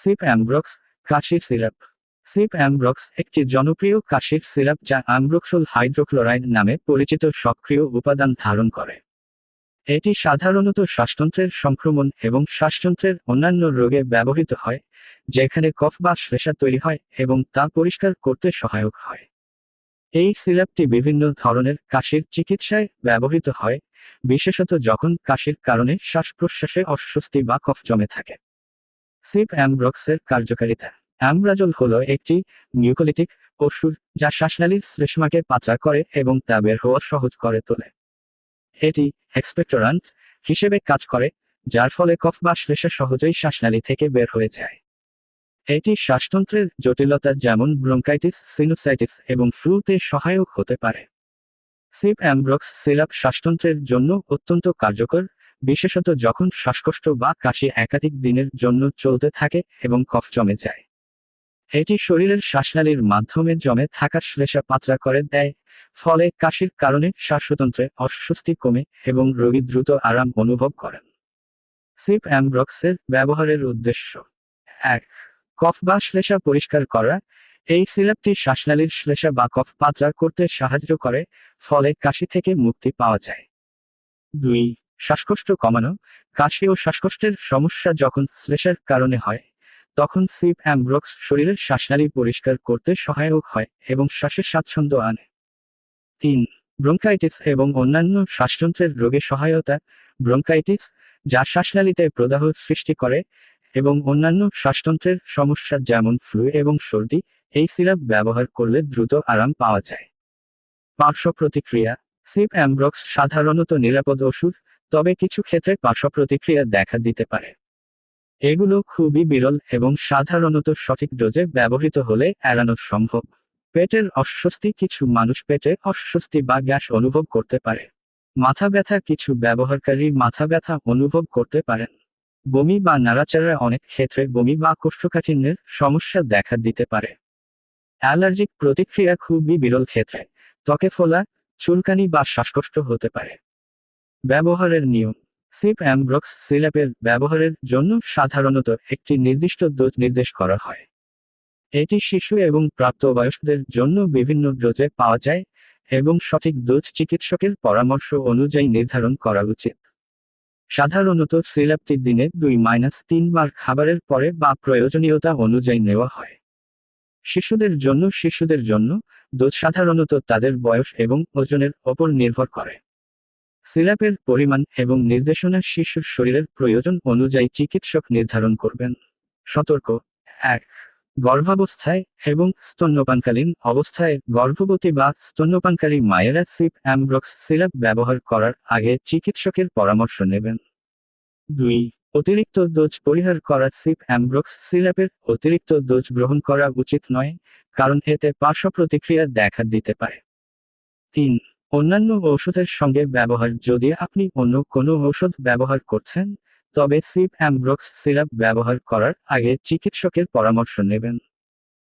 Sheep অ্যামব্রক্স কাশির syrup. Sheep অ্যামব্রক্স একটি জনপ্রিয় কাশির সিরাপ যা অ্যামব্রোক্সল হাইড্রোক্লোরাইড নামে পরিচিত সক্রিয় উপাদান ধারণ করে। এটি সাধারণত শ্বাসতন্ত্রের সংক্রমণ এবং শ্বাসযন্ত্রের অন্যান্য রোগে ব্যবহৃত হয়, যেখানে কফ বা শ্লেষ্মা তৈরি হয় এবং তা পরিষ্কার করতে সহায়ক হয়। এই সিরাপটি বিভিন্ন ধরনের কাশির চিকিৎসায় ব্যবহৃত হয়, বিশেষত যখন কাশির কারণে শ্বাস প্রশ্বাসে অস্বস্তি বা কফ জমে থাকে। সিপ অ্যামব্রক্সের কার্যকারিতা। অ্যামব্রাজল হল একটি মিউকোলিটিক ওষুধ যা শ্বাসনালীর শ্লেষ্মাকে পাতলা করে এবং তা বের হওয়া সহজ করে তোলে। এটি এক্সপেক্টোরান্ট হিসেবে কাজ করে, যার ফলে কফ বা শ্লেষ্মা সহজেই শ্বাসনালী থেকে বের হয়ে যায়। এটি শ্বাসতন্ত্রের জটিলতা যেমন ব্রঙ্কাইটিস, সিনুসাইটিস এবং ফ্লুতে সহায়ক হতে পারে। সিপ অ্যামব্রক্স সিরাপ শ্বাসতন্ত্রের জন্য অত্যন্ত কার্যকর, বিশেষত যখন শ্বাসকষ্ট বা কাশি একাধিক দিনের জন্য চলতে থাকে এবং কফ জমে যায়। এটি শরীরের শ্বাসনালীর মাধ্যমে জমে থাকা শ্লেষ্মা পাতলা করে দেয়, ফলে কাশির কারণে শ্বাসতন্ত্রে অস্বস্তি কমে এবং রোগী দ্রুত আরাম অনুভব করেন। সিপ অ্যামব্রক্সের ব্যবহারের উদ্দেশ্য: ১. কফ বা শ্লেষ্মা পরিষ্কার করা। এই সিরাপটি শ্বাসনালীর শ্লেষ্মা বা কফ পাতলা করতে সাহায্য করে, ফলে কাশি থেকে মুক্তি পাওয়া যায়। ২. শ্বাসকষ্ট কমানো। কাশি ও শ্বাসকষ্টের সমস্যা যখন শ্লেষ্মার কারণে হয়, তখন সিপ অ্যামব্রক্স শরীরের শ্বাসনালী পরিষ্কার করতে সহায়ক হয় এবং শ্বাসের স্বাচ্ছন্দ্য আনে। ৩. ব্রঙ্কাইটিস এবং অন্যান্য শ্বাসযন্ত্রের রোগে সহায়তা। ব্রঙ্কাইটিস, যা শ্বাসনালীতে প্রদাহ সৃষ্টি করে, এবং অন্যান্য শ্বাসতন্ত্রের সমস্যা যেমন ফ্লু এবং সর্দি, এই সিরাপ ব্যবহার করলে দ্রুত আরাম পাওয়া যায়। পার্শ্ব প্রতিক্রিয়া। সিপ অ্যামব্রক্স সাধারণত নিরাপদ ওষুধ, তবে কিছু ক্ষেত্রে পার্শ্ব প্রতিক্রিয়া দেখা দিতে পারে। এগুলো খুবই বিরল এবং সাধারণত সঠিক ডোজে ব্যবহৃত হলে এড়ানো সম্ভব। পেটের অস্বস্তি। কিছু মানুষ পেটে অস্বস্তি বা গ্যাস অনুভব করতে পারে। মাথা ব্যথা। কিছু ব্যবহারকারী মাথা ব্যথা অনুভব করতে পারেন। বমি বা নাড়াচাড়া। অনেক ক্ষেত্রে বমি বা কোষ্ঠকাঠিন্যের সমস্যা দেখা দিতে পারে। অ্যালার্জিক প্রতিক্রিয়া খুবই বিরল ক্ষেত্রে ত্বকে ফোলা, চুলকানি বা শ্বাসকষ্ট হতে পারে। ব্যবহারের নিয়ম। সিপ অ্যামব্রক্স সিরাপের ব্যবহারের জন্য সাধারণত একটি নির্দিষ্ট ডোজ নির্দেশ করা হয়। এটি শিশু এবং প্রাপ্তবয়স্কদের জন্য বিভিন্ন ডোজে পাওয়া যায়, এবং সঠিক ডোজ চিকিৎসকের পরামর্শ অনুযায়ী নির্ধারণ করা উচিত। সাধারণত সিরাপটি দিনে 2-3 বার খাবারের পরে বা প্রয়োজনীয়তা অনুযায়ী নেওয়া হয়। শিশুদের জন্য ডোজ সাধারণত তাদের বয়স এবং ওজনের ওপর নির্ভর করে। সিরাপের পরিমাণ এবং নির্দেশনা শিশুর শরীরের প্রয়োজন অনুযায়ী চিকিৎসক নির্ধারণ করবেন। সতর্ক: ১. গর্ভাবস্থায় এবং স্তন্যপানকালীন অবস্থায় গর্ভবতী বা স্তন্যপানকারী মায়েরা সিপ অ্যামব্রক্স সিরাপ ব্যবহার করার আগে চিকিৎসকের পরামর্শ নেবেন। ২. অতিরিক্ত ডোজ পরিহার করা। সিপ অ্যামব্রক্স সিরাপের অতিরিক্ত ডোজ গ্রহণ করা উচিত নয়, কারণ এতে পার্শ্ব প্রতিক্রিয়া দেখা দিতে পারে। ৩. অন্যান্য ঔষধের সঙ্গে ব্যবহার। যদি আপনি অন্য কোনো ঔষধ ব্যবহার করছেন, তবে সিপ অ্যামব্রক্স সিরাপ ব্যবহার করার আগে চিকিৎসকের পরামর্শ নেবেন।